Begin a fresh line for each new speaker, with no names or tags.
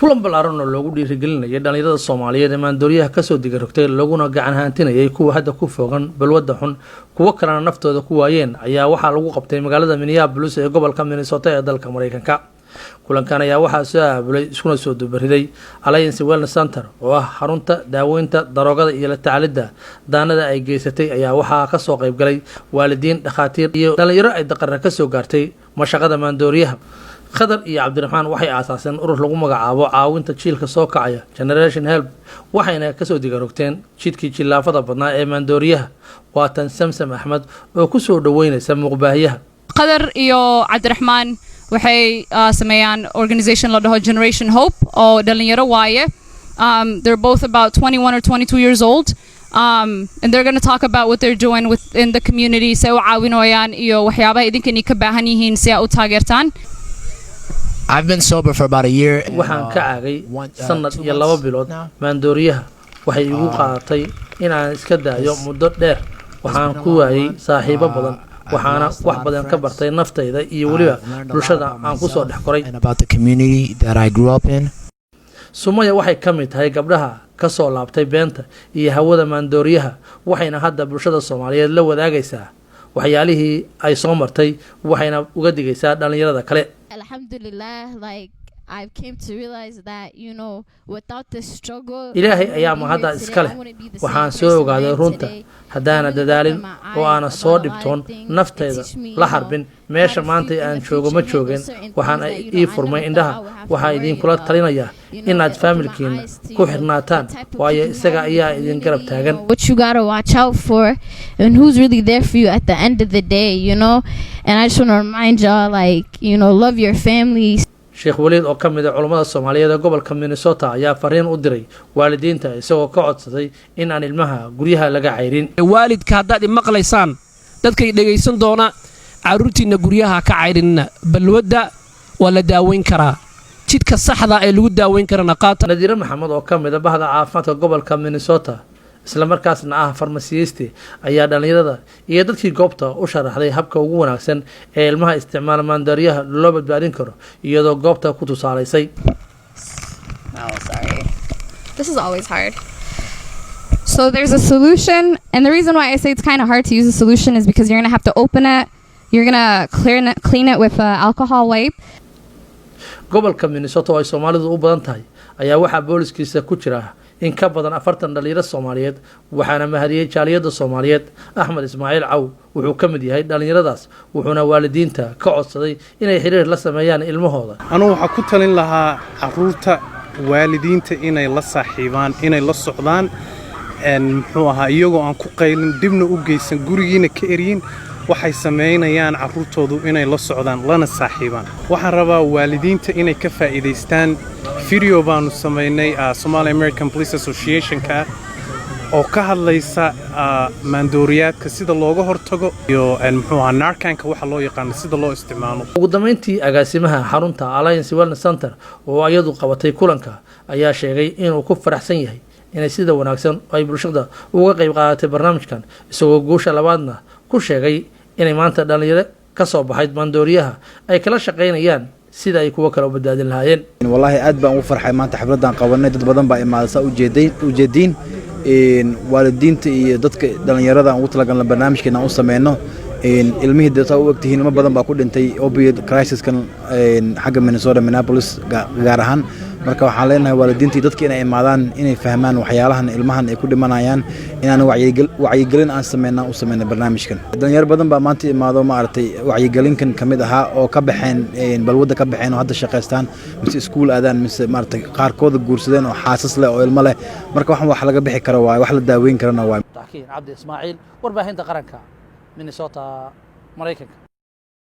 kulan ballaaran oo loogu dhiirigelinayay dhalinyarada Soomaaliyeed ee maandooriyaha kasoo digavrogtay laguna gacan haantinayay kuwa hadda ku fogan balwada xun kuwa kalena naftooda ku waayeen ayaa waxaa lagu qabtay magaalada Minneapolis ee gobolka Minnesota ee dalka Marekanka. kulankan ayaa waxaa soo aabulay iskuna soo dubariday Alliance Wellness Center oo ah xarunta daaweynta daroogada iyo la tacaalida daanada ay geysatay ayaa waxaa ka soo qayb galay waalidiin, dhakhaatiir iyo dhalinyaro ay Daqaro ka soo gaartay Mashaqada maandooriyaha. Khadar iyo Cabdiraxmaan waxay aasaaseen urur lagu magacaabo caawinta jiilka soo kacaya Generation Help waxayna ka soo digavrogteen jidkii jilaafada badnaa ee maandooriyaha. waatan Samsam Axmed oo ku soo dhaweynaysa muqbaahiyaha.
Khadar iyo Cabdiraxmaan waxay sameeyaan organization la dhaho Generation Hope oo dhalinyaro waaye. They're both about 21 or 22 years old. And they're going to talk about what they're doing within the community si ay u caawinayaan iyo waxyaabaha idinkani ka baahan yihiin si ay u taageertaan.
I've been sober for about a year.
waxaan ka caagay sanad iyo 2 bilood maandooriyaha. waxay igu qaadatay inaan iska daayo muddo dheer. waxaan ku waayay saaxiibo badan. waxaana wax badan ka bartay naftayda iyo waliba bulshada aan ku soo dhex koray. Sumaya waxay ka mid tahay gabdhaha ka soo laabtay beenta iyo hawada maandooriyaha waxayna hadda bulshada Soomaaliyeed la wadaagaysaa waxyaalihii ay soo martay waxayna uga digaysaa dhalinyarada kale.
Alhamdulillah, like I came to realize that, you know, without the struggle,
Ilaahay ayaa mahadda iska leh. waxaan soo ogaaday runta haddaana dadaalin oo aana soo dhibtoon naftayda la harbin meesha maanta aan joogo ma joogeen. waxaan ii furmay indhaha. waxaa idinkula talinayaa inaad familkiina ku xirnaataan waayo isaga ayaa idin garab taagan.
what you gotta watch out for and who's really there for you at the end of the day, you know. And I just want to remind y'all, like, you know, love your family.
Sheekh Waliid oo ka mid ah culimada Soomaaliyeed ee gobolka Minnesota ayaa fariin u diray waalidiinta isagoo ka codsaday in aan ilmaha guryaha laga cayrin.
waalidka haddaad maqlaysaan dadkay dhageysan doona caruurtiina guryaha ka cayrinna balwada waa la daaweyn karaa. jidka saxda ee lagu daaweyn karana qaata.
Nadiire Maxamed oo ka mid ah bahda caafimaadka gobolka Minnesota isla markaasna ah farmasiyiste ayaa dhalinyarada iyo dadkii goobta u sharaxday habka ugu wanaagsan ee ilmaha isticmaala maandooriyaha loo badbaadin karo iyadoo goobta ku tusaaleysay.
Oh, sorry. This is always hard. So there's a solution, and the reason why I say it's kind of hard to use a solution is because you're going to have to open it, you're going to clean it with an alcohol wipe.
Gobolka Minnesota oo ay Soomaalidu u badan tahay ayaa waxa booliskiisa ku jira in ka badan 40 dhalinyaro Soomaaliyeed waxaana mahadiyay jaaliyada Soomaaliyeed. Axmed Ismaaciil Caw wuxuu ka mid yahay dhalinyaradaas wuxuuna waalidiinta ka codsaday inay xiriir la sameeyaan ilmahooda.
Anu waxa ku talin lahaa caruurta waalidiinta inay la saaxiibaan, inay la socdaan muxuu ahaa iyagoo aan ku qaylin dibna u geysan gurigiina ka eriyin. waxay sameynayaan caruurtoodu inay la socdaan lana saaxiibaan. waxaan rabaa waalidiinta inay ka faa'iideystaan video baanu sameynay Somali American Police Association ka oo ka hadlaysa maandooriyaadka sida looga hortago iyo muxuu ahaa narcanka waxa loo yaqaan sida loo isticmaalo.
ugu dambeyntii agaasimaha xarunta Alliance Wellness Center oo ayadu qabatay kulanka ayaa sheegay inuu ku faraxsan yahay inay sida wanaagsan ay bulshada uga qayb qaadatay barnaamijkan isagoo guusha labaadna ku sheegay inay maanta dhalinyaro ka soo baxay maandooriyaha ay kala shaqeynayaan sida ay kuwa kale u badbaadin lahaayeen.
wallahi aad baan u farxay maanta xafladan qabanay dad badan baa imaadaysa u jeedin waalidiinta iyo dadka dhalinyarada aan ugu talagalnay barnaamijkeena u sameeyno ilmihii dadka u waqtigiin ma badan baa ku dhintay opioid crisis kan xagga Minnesota Minneapolis gaar ahaan. marka waxaan leenahay waalidiinta dadka inay imaadaan inay fahmaan waxyaalahan ilmahan ay ku dhimanayaan inaan wacyigelin aan sameeyno barnaamijkan. dhalinyaro badan baa maanta imaado ma aragtay wacyigelinkan kamid ahaa oo ka baxeen balwada ka baxeen oo hadda shaqeystaan mise iskuul aadaan mise ma aragtay qaarkood guursadeen oo xaasas leh oo ilmo leh. marka waxaan wax laga bixi karo waa wax la daaweyn karana waa.
Cabdi Ismaaciil warbaahinta qaranka Minnesota Marekanka.